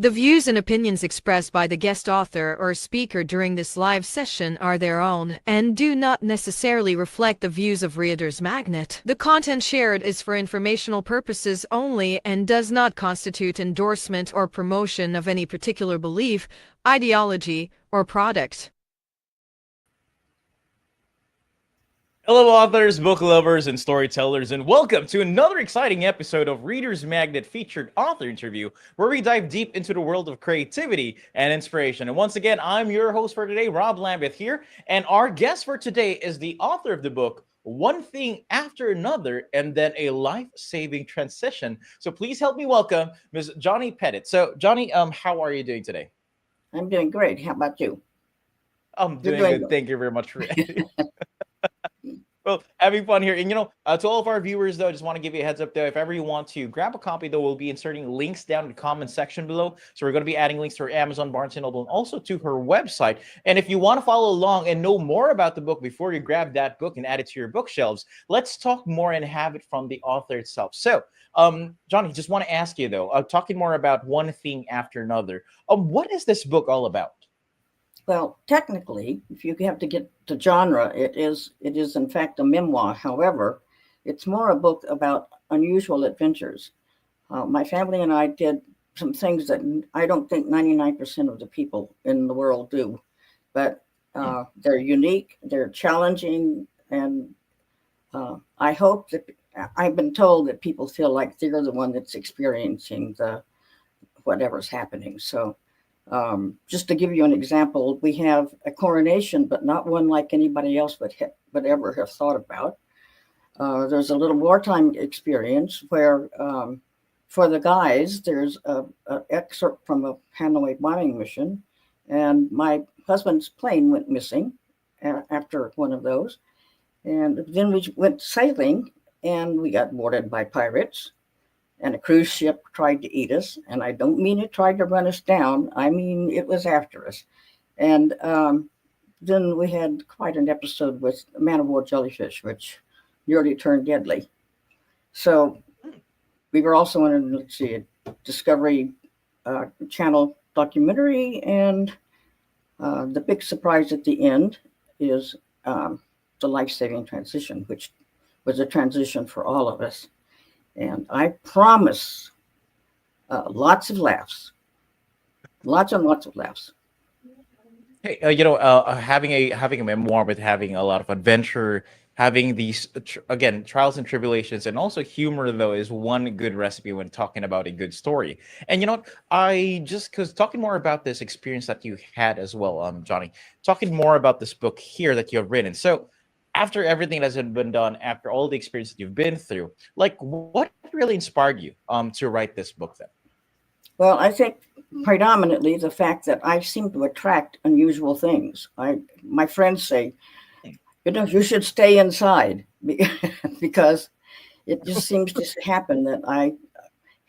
The views and opinions expressed by the guest author or speaker during this live session are their own and do not necessarily reflect the views of Reader's Magnet. The content shared is for informational purposes only and does not constitute endorsement or promotion of any particular belief, ideology, or product. Hello, authors, book lovers, and storytellers, and welcome to another exciting episode of Reader's Magnet featured author interview, where we dive deep into the world of creativity and inspiration. And once again, I'm your host for today, Rob Lambeth here, and our guest for today is the author of the book, One Thing After Another, and then a life-saving transition. So please help me welcome Ms. Jonni Pettit. So, Jonni, how are you doing today? I'm doing great. How about you? I'm You're doing doing good. Thank you very much for Well, having fun here. And, to all of our viewers, though, I just want to give you a heads up, though. If ever you want to grab a copy, though, we'll be inserting links down in the comment section below. So we're going to be adding links to her Amazon, Barnes & Noble, and also to her website. And if you want to follow along and know more about the book before you grab that book and add it to your bookshelves, let's talk more and have it from the author itself. So, Jonni, just want to ask you, though, talking more about One Thing After Another, what is this book all about? Well, technically, if you have to get to genre, it is in fact a memoir. However, it's more a book about unusual adventures. My family and I did some things that I don't think 99% of the people in the world do, but they're unique, they're challenging, and I hope that I've been told that people feel like they're the one that's experiencing whatever's happening. So. Just to give you an example, we have a coronation, but not one like anybody else would ever have thought about. There's a little wartime experience where, for the guys, there's an excerpt from a Hanoi bombing mission, and my husband's plane went missing after one of those. And then we went sailing, and we got boarded by pirates. And a cruise ship tried to eat us. And I don't mean it tried to run us down. I mean, it was after us. And then we had quite an episode with man-of-war jellyfish, which nearly turned deadly. So we were also in a Discovery Channel documentary. And the big surprise at the end is the life-saving transition, which was a transition for all of us. And I promise lots of laughs, lots and lots of laughs. Hey, having a memoir with having a lot of adventure, having these again trials and tribulations, and also humor, though, is one good recipe when talking about a good story. And because talking more about this experience that you had as well, Jonni, talking more about this book here that you have written. So, after everything that's been done, after all the experience that you've been through, like what really inspired you to write this book then? Well, I think predominantly the fact that I seem to attract unusual things. My friends say, you should stay inside because it just seems to happen that I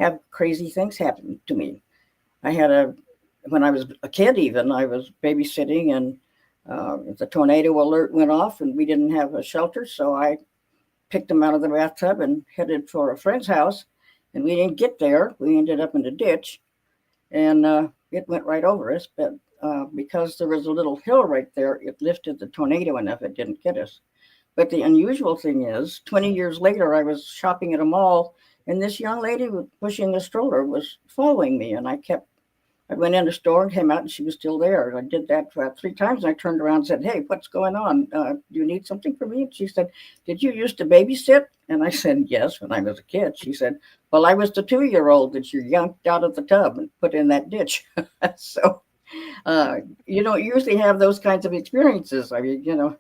have crazy things happen to me. When I was a kid even, I was babysitting and the tornado alert went off and we didn't have a shelter. So I picked them out of the bathtub and headed for a friend's house. And we didn't get there. We ended up in a ditch and it went right over us. But because there was a little hill right there, it lifted the tornado enough. It didn't get us. But the unusual thing is 20 years later, I was shopping at a mall and this young lady pushing a stroller was following me. And I went in the store and came out and she was still there. I did that about 3 times. And I turned around and said, "Hey, what's going on? Do you need something from me?" And she said, "Did you used to babysit?" And I said, "Yes, when I was a kid." She said, "Well, I was the 2-year-old that you yanked out of the tub and put in that ditch." So you don't usually have those kinds of experiences. I mean,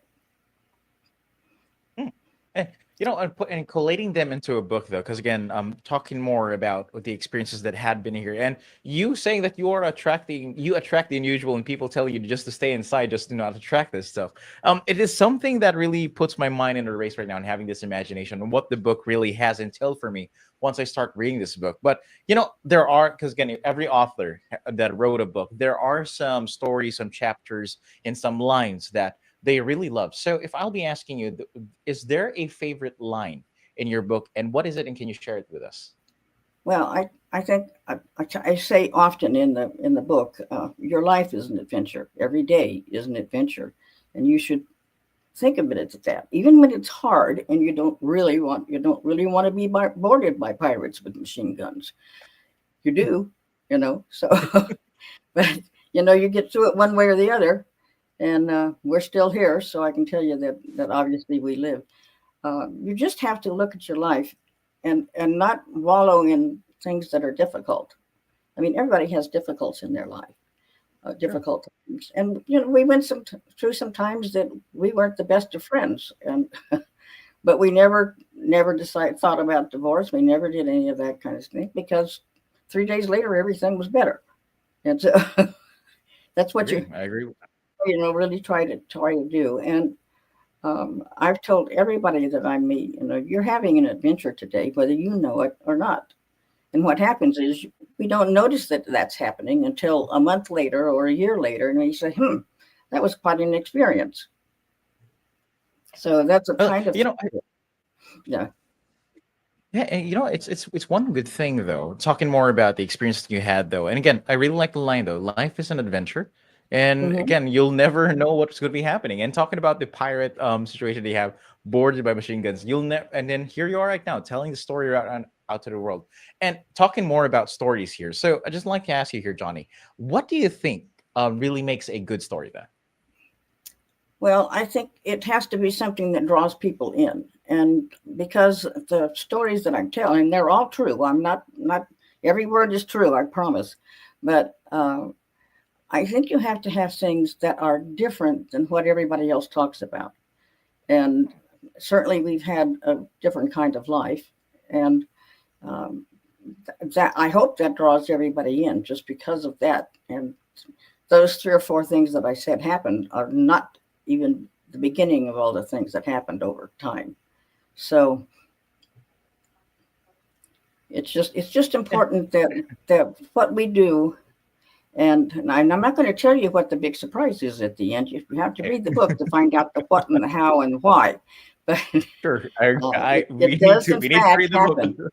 And collating them into a book, though, because again, I'm talking more about the experiences that had been here, and you saying that you attract the unusual, and people tell you just to stay inside, just to not attract this stuff. It is something that really puts my mind in a race right now, and having this imagination on what the book really has entailed for me once I start reading this book. But there are, because again, every author that wrote a book, there are some stories, some chapters, and some lines that they really love. So if I'll be asking you, is there a favorite line in your book, and what is it, and can you share it with us? Well, I say often in the book, your life is an adventure. Every day is an adventure, and you should think of it as that. Even when it's hard and you don't really want to be boarded by pirates with machine guns. You do, So, but you get through it one way or the other, and we're still here. So I can tell you that obviously we live. You just have to look at your life, and not wallow in things that are difficult. I mean, everybody has difficulties in their life, Sure. difficult times, and we went through some times that we weren't the best of friends, and but we never thought about divorce. We never did any of that kind of thing because 3 days later everything was better, and so that's I what agree. I agree. really try to do. And I've told everybody that I meet, you're having an adventure today, whether you know it or not. And what happens is we don't notice that that's happening until a month later or a year later, and we say, that was quite an experience. So that's a Well, kind of, yeah. yeah, and it's one good thing though. Talking more about the experience that you had though, and again, I really like the line though. Life is an adventure, and Hmm. again, you'll never know what's going to be happening. And talking about the pirate situation they have, boarded by machine guns, you'll never. And then here you are right now, telling the story out to the world, and talking more about stories here. So I just like to ask you here, Johnny, what do you think really makes a good story then? Well, I think it has to be something that draws people in, and because the stories that I'm telling, they're all true. I'm not every word is true, I promise, but I think you have to have things that are different than what everybody else talks about. And certainly, we've had a different kind of life, and um, that I hope that draws everybody in just because of that. And those three or four things that I said happened are not even the beginning of all the things that happened over time. So it's just And important that what we do. And I'm not going to tell you what the big surprise is at the end. You have to okay, read the book to find out the what and the how and why. But sure, it, we it need does, to in read fact, the book. happen.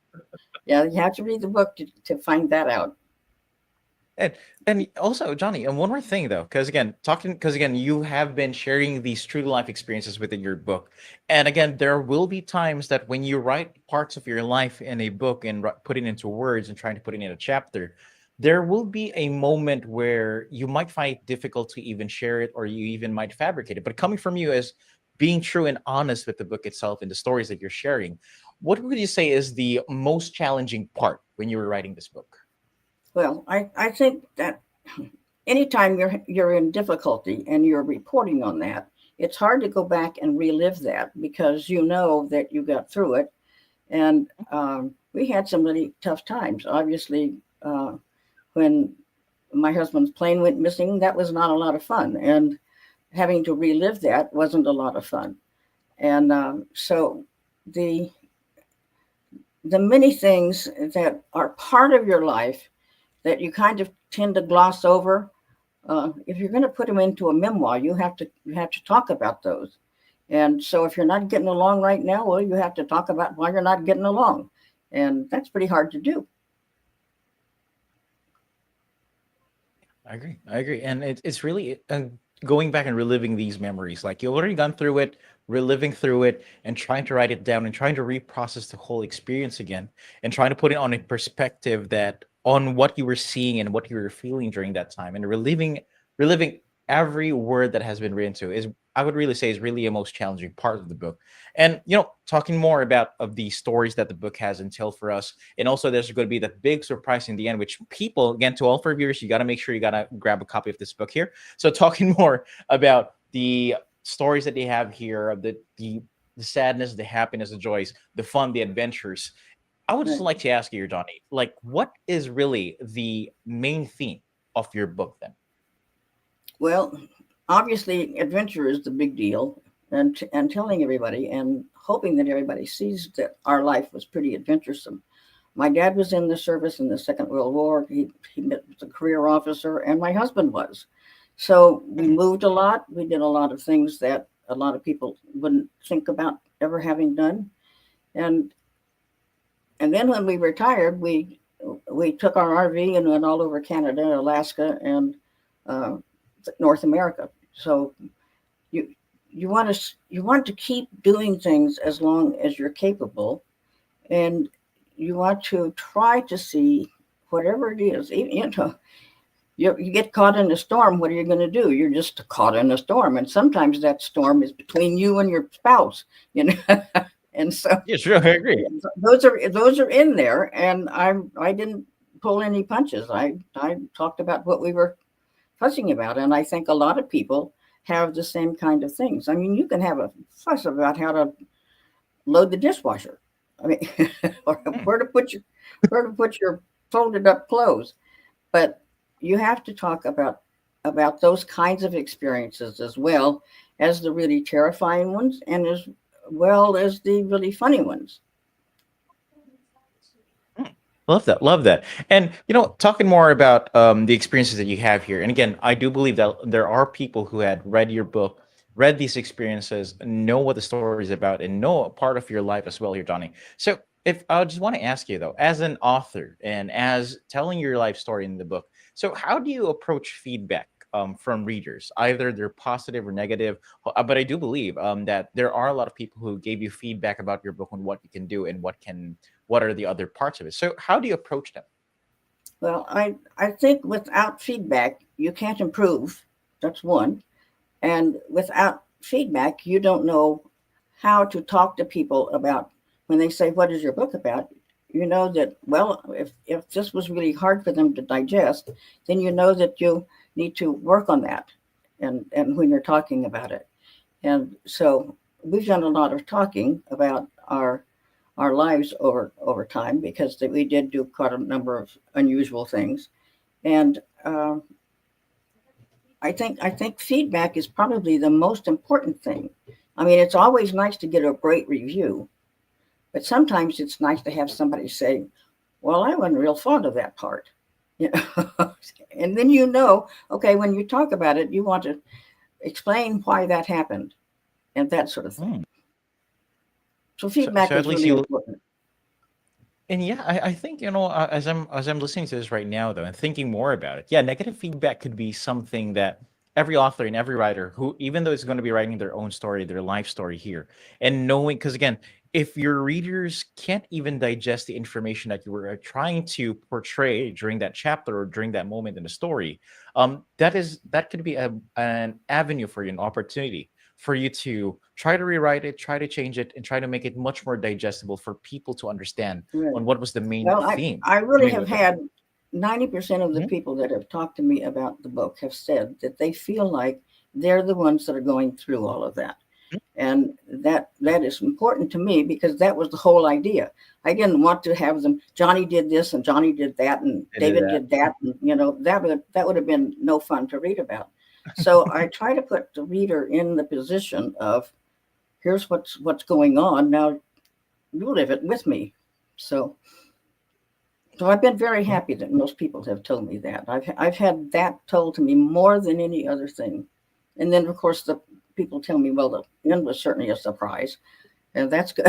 Yeah, you have to read the book to find that out. And and also, Johnny, and one more thing though, because again, you have been sharing these true to life experiences within your book, and again, there will be times that when you write parts of your life in a book and put it into words and trying to put it in a chapter, there will be a moment where you might find it difficult to even share it, or you even might fabricate it. But coming from you as being true and honest with the book itself and the stories that you're sharing, what would you say is the most challenging part when you were writing this book? Well, I think that anytime you're in difficulty and you're reporting on that, it's hard to go back and relive that because you know that you got through it. And we had some really tough times. Obviously, when my husband's plane went missing, that was not a lot of fun. And having to relive that wasn't a lot of fun. And so the the many things that are part of your life that you kind of tend to gloss over, if you're going to put them into a memoir, you have to talk about those. And so if you're not getting along right now, well, you have to talk about why you're not getting along, and that's pretty hard to do. I agree. I agree. And it's really going back and reliving these memories. Like you've already gone through it, reliving through it, and trying to write it down and trying to reprocess the whole experience again and trying to put it on a perspective that on what you were seeing and what you were feeling during that time and reliving every word that has been written to is I would really say is really a most challenging part of the book. And talking more about of the stories that the book has entailed for us, and also, there's going to be the big surprise in the end, which people, again, to all for viewers, you got to make sure you got to grab a copy of this book here. So, talking more about the stories that they have here, of the sadness, the happiness, the joys, the fun, the adventures. I would just Right. like to ask you, Johnny, like, what is really the main theme of your book then? Well, obviously, adventure is the big deal, and telling everybody and hoping that everybody sees that our life was pretty adventuresome. My dad was in the service in the Second World War. He was a career officer, and my husband was. So we moved a lot. We did a lot of things that a lot of people wouldn't think about ever having done. And and then when we retired, we we took our RV and went all over Canada, Alaska, and uh, North America. So you you want to keep doing things as long as you're capable, and you want to try to see whatever it is. You know, you get caught in a storm. What are you going to do? You're just caught in a storm, and sometimes that storm is between you and your spouse. You know, and so Yeah, sure, I agree. those are in there, and I didn't pull any punches. I talked about what we were fussing about, and I think a lot of people have the same kind of things. I mean, you can have a fuss about how to load the dishwasher. I mean, or Hmm. where to put your folded up clothes, but you have to talk about those kinds of experiences as well as the really terrifying ones, and as well as the really funny ones. Mm. Love that. Love that. And talking more about the experiences that you have here. And again, I do believe that there are people who had read your book, read these experiences, know what the story is about, and know a part of your life as well here, Donnie. So if I just want to ask you though, as an author and as telling your life story in the book, so how do you approach feedback from readers, either they're positive or negative? But I do believe that there are a lot of people who gave you feedback about your book and what you can do and what are the other parts of it. So how do you approach them? Well, I think without feedback, you can't improve. That's one. And without feedback, you don't know how to talk to people about when they say, "What is your book about?" You know that, well, if this was really hard for them to digest, then you know that you need to work on that. And when you're talking about it. And so we've done a lot of talking about our lives over time because we did do quite a number of unusual things. And I think feedback is probably the most important thing. I mean, it's always nice to get a great review, but sometimes it's nice to have somebody say, "Well, I wasn't real fond of that part," you know, and then okay, when you talk about it, you want to explain why that happened and that sort of thing. Hmm. So So feedback at is least really you. important. And yeah, I think as I'm listening to this right now though and thinking more about it, yeah, negative feedback could be something that every author and every writer who, even though it's going to be writing their own story, their life story here, and knowing, because again, if your readers can't even digest the information that you were trying to portray during that chapter or during that moment in the story, that could be an avenue for you, an opportunity for you to try to rewrite it, try to change it, and try to make it much more digestible for people to understand Right. on what was the main Well, theme I really coming have with it. had 90% of the Mhm. people that have talked to me about the book have said that they feel like they're the ones that are going through all of that. And that is important to me because that was the whole idea. I didn't want to have them, Johnny did this and Johnny did that and I did David that. did that, and that would have been no fun to read about. So I try to put the reader in the position of, here's what's going on. Now you live it with me. So I've been very Yeah. happy that most people have told me that. I've had that told to me more than any other thing. And then of course the people tell me, well, the end was certainly a surprise, and that's good.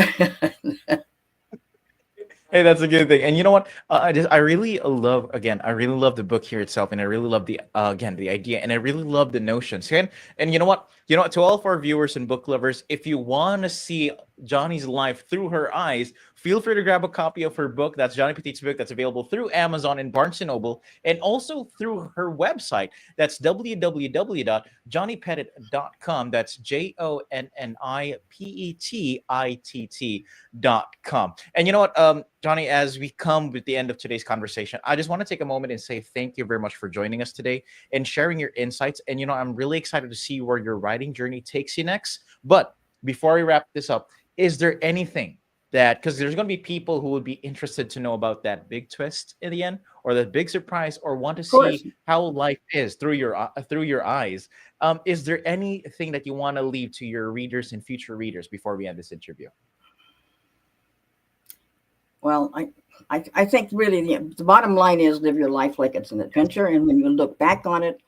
Hey, that's a good thing. And you know what? I really love, again, I really love the book here itself, and I really love the again the idea, and I really love the notions. And you know what? To all of our viewers and book lovers, if you want to see Johnny's life through her eyes, feel free to grab a copy of her book. That's Johnny Pettit's book. That's available through Amazon and Barnes and Noble, and also through her website. That's www.jonnypettit.com. That's JonniPettit.com. And you know what, Johnny, as we come with the end of today's conversation, I just want to take a moment and say thank you very much for joining us today and sharing your insights. And I'm really excited to see where your writing journey takes you next. But before we wrap this up, is there anything that, because there's going to be people who would be interested to know about that big twist in the end, or that big surprise, or want to Of course. see how life is through your eyes? Is there anything that you want to leave to your readers and future readers before we end this interview? Well, I think really the bottom line is live your life like it's an adventure. And when you look back on it,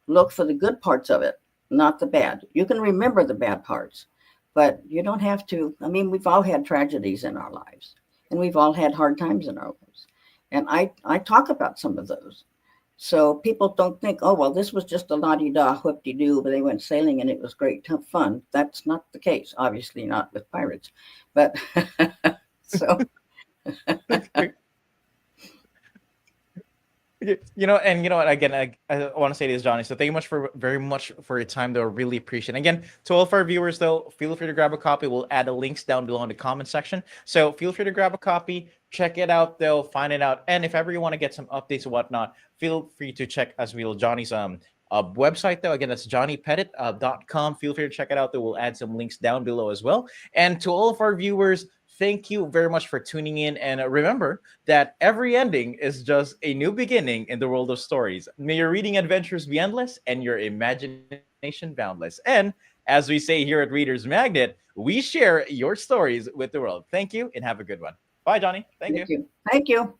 look for the good parts of it, not the bad. You can remember the bad parts, but you don't have to. I mean, we've all had tragedies in our lives, and we've all had hard times in our lives. And I talk about some of those. So people don't think, oh, well, this was just a la-di-da, whoop-de-doo, but they went sailing and it was great fun. That's not the case, obviously not with pirates. But so And again, I want to say this, Johnny. So thank you much for very much for your time, though. Really appreciate it. Again, to all of our viewers, though, feel free to grab a copy. We'll add the links down below in the comment section. So feel free to grab a copy, check it out, though, find it out. And if ever you want to get some updates or whatnot, feel free to check as well Johnny's website, though. Again, that's JonniPettit.com. Feel free to check it out, though. We'll add some links down below as well. And to all of our viewers, thank you very much for tuning in. And remember that every ending is just a new beginning in the world of stories. May your reading adventures be endless and your imagination boundless. And as we say here at Readers Magnet, we share your stories with the world. Thank you and have a good one. Bye, Johnny. Thank you. Thank you.